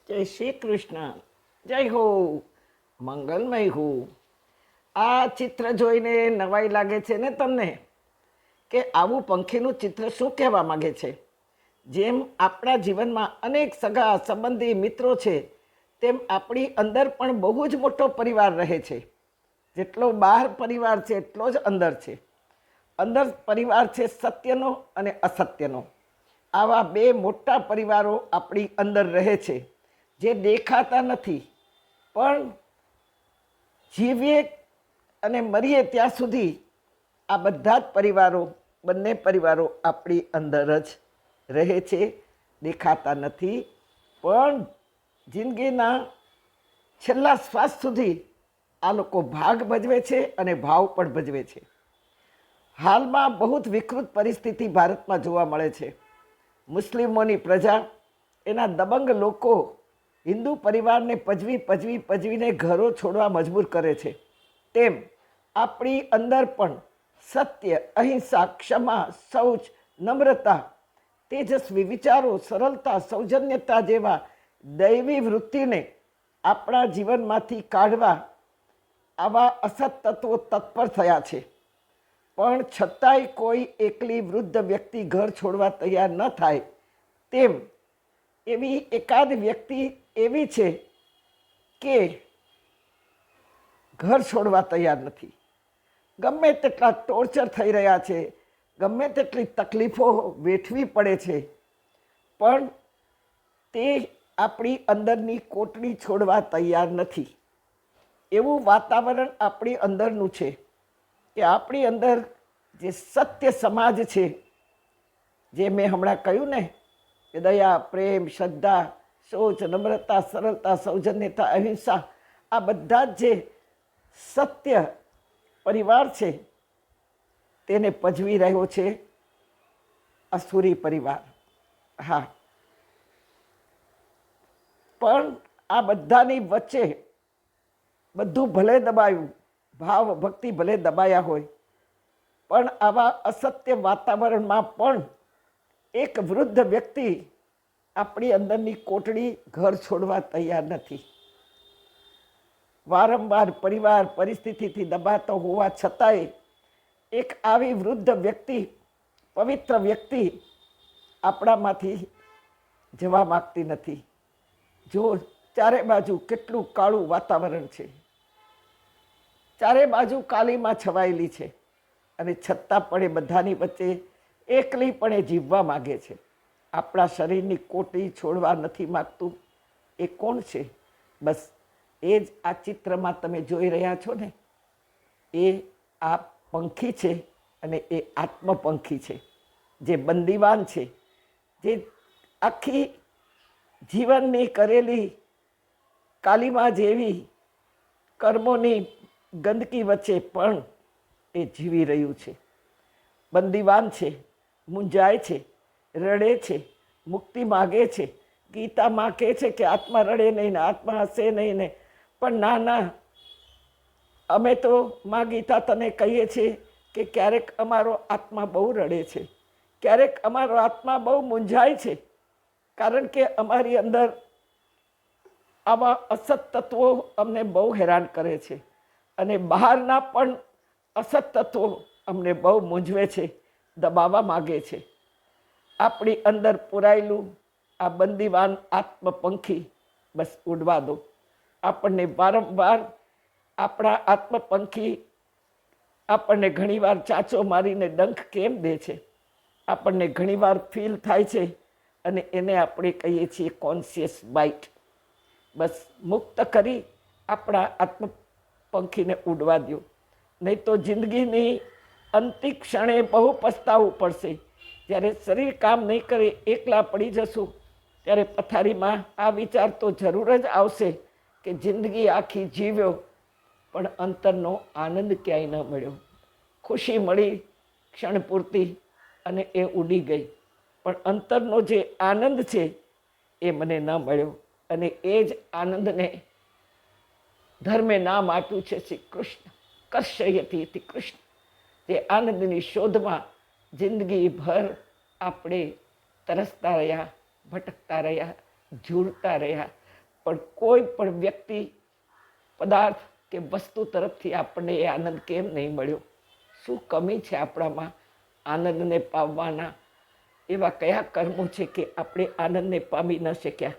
જય શ્રી કૃષ્ણ. જય હો, મંગલમય હો. આ ચિત્ર જોઈને નવાઈ લાગે છે ને તમને કે આવું પંખીનું ચિત્ર શું કહેવા માંગે છે? જેમ આપણા જીવનમાં અનેક સગા સંબંધી મિત્રો છે, તેમ આપણી અંદર પણ બહુ જ મોટો પરિવાર રહે છે. જેટલો બહાર પરિવાર છે એટલો જ અંદર છે. અંદર પરિવાર છે સત્યનો અને અસત્યનો. આવા બે મોટા પરિવારો આપણી અંદર રહે છે, જે દેખાતા નથી, પણ જીવીએ અને મરીએ ત્યાં સુધી આ બધા જ પરિવારો, બંને પરિવારો આપણી અંદર જ રહે છે. દેખાતા નથી, પણ જિંદગીના છેલ્લા શ્વાસ સુધી આ લોકો ભાગ ભજવે છે અને ભાવ પણ ભજવે છે. હાલમાં બહુ જ વિકૃત પરિસ્થિતિ ભારતમાં જોવા મળે છે. મુસ્લિમોની પ્રજા, એના દબંગ લોકો હિન્દુ પરિવારને પજવીને ઘરો છોડવા મજબૂર કરે છે. તેમ આપણી અંદર પણ સત્ય, અહિંસા, ક્ષમા, શૌચ, નમ્રતા, તેજસ્વી વિચારો, સરળતા, સૌજન્યતા જેવા દૈવી વૃત્તિને આપણા જીવનમાંથી કાઢવા આવા અસત તત્વો તત્પર થયા છે. પણ છતાંય કોઈ એકલી વૃદ્ધ વ્યક્તિ ઘર છોડવા તૈયાર ન થાય, તેમ એવી એકાદ વ્યક્તિ એવી છે કે ઘર છોડવા તૈયાર નથી. ગમે તેટલા ટોર્ચર થઈ રહ્યા છે, ગમે તેટલી તકલીફો વેઠવી પડે છે, પણ તે આપણી અંદરની કોટડી છોડવા તૈયાર નથી. એવું વાતાવરણ આપણી અંદરનું છે કે આપણી અંદર જે સત્ય સમાજ છે, જે મેં હમણાં કહ્યું ને કે દયા, પ્રેમ, શ્રદ્ધા, શૌચ, નમ્રતા, સરળતા, સૌજન્યતા, અહિંસા, આ બધા જ જે સત્ય પરિવાર છે તેને પજવી રહ્યો છે અસુરી પરિવાર. હા, પણ આ બધાની વચ્ચે બધું ભલે દબાયું, ભાવ ભક્તિ ભલે દબાયા હોય, પણ આવા અસત્ય વાતાવરણમાં પણ એક વૃદ્ધ વ્યક્તિ આપણી અંદરની કોટડી ઘર છોડવા તૈયાર નથી. વારંવાર પરિવાર પરિસ્થિતિથી દબાતો હોવા છતાંય એક આવી વૃદ્ધ વ્યક્તિ, પવિત્ર વ્યક્તિ આપણામાંથી જવા માગતી નથી. જો ચારે બાજુ કેટલું કાળું વાતાવરણ છે, ચારે બાજુ કાલીમાં છવાયેલી છે, અને છતાં પણ એ બધાની વચ્ચે એકલી પણ એ જીવવા માગે છે. આપણા શરીરની કોટડી છોડવા નથી માગતું. એ કોણ છે? બસ એ જ આ ચિત્રમાં તમે જોઈ રહ્યા છો ને, એ આ પંખી છે, અને એ આત્મપંખી છે, જે બંદીવાન છે, જે આખી જીવનની કરેલી કાલીમા જેવી કર્મોની ગંદકી વચ્ચે પણ એ જીવી રહ્યું છે. બંદીવાન છે, મૂંઝાય છે, રડે છે, મુક્તિ માગે છે. ગીતામાં કહે છે કે આત્મા રડે નહીં ને, આત્મા હસે નહીં ને, પણ ના ના, અમે તો માં ગીતા તને કહીએ છીએ કે ક્યારેક અમારો આત્મા બહુ રડે છે, ક્યારેક અમારો આત્મા બહુ મૂંઝાય છે, કારણ કે અમારી અંદર આવા અસત તત્વો અમને બહુ હેરાન કરે છે, અને બહારના પણ અસત તત્વો અમને બહુ મૂંઝવે છે, દબાવવા માગે છે. આપણી અંદર પુરાયેલું આ બંદીવાન આત્મપંખી બસ ઉડવા દો. આપણને વારંવાર આપણા આત્મપંખી આપણને ઘણીવાર ચાંચો મારીને ડંખ કેમ દે છે, આપણને ઘણીવાર ફીલ થાય છે, અને એને આપણે કહીએ છીએ કોન્શિયસ બાઇટ. બસ મુક્ત કરી આપણા આત્મપંખીને ઉડવા દો, નહીં તો જિંદગીની અંતિમ ક્ષણે બહુ પસ્તાવું પડશે. જ્યારે શરીર કામ નહીં કરે, એકલા પડી જશું, ત્યારે પથારીમાં આ વિચાર તો જરૂર જ આવશે કે જિંદગી આખી જીવ્યો, પણ અંતરનો આનંદ ક્યાંય ન મળ્યો. ખુશી મળી ક્ષણ પૂરતી અને એ ઉડી ગઈ, પણ અંતરનો જે આનંદ છે એ મને ન મળ્યો. અને એ જ આનંદને ધર્મે નામ આપ્યું છે શ્રી કૃષ્ણ. કર્ષયતિ ઇતિ કૃષ્ણ. જે આનંદની શોધમાં જિંદગીભર આપણે તરસતા રહ્યા, ભટકતા રહ્યા, ઝૂરતા રહ્યા, પણ કોઈ પણ વ્યક્તિ, પદાર્થ કે વસ્તુ તરફથી આપણને એ આનંદ કેમ નહીં મળ્યો? શું કમી છે આપણામાં આનંદને પામવાના? એવા કયા કર્મો છે કે આપણે આનંદને પામી ન શક્યા?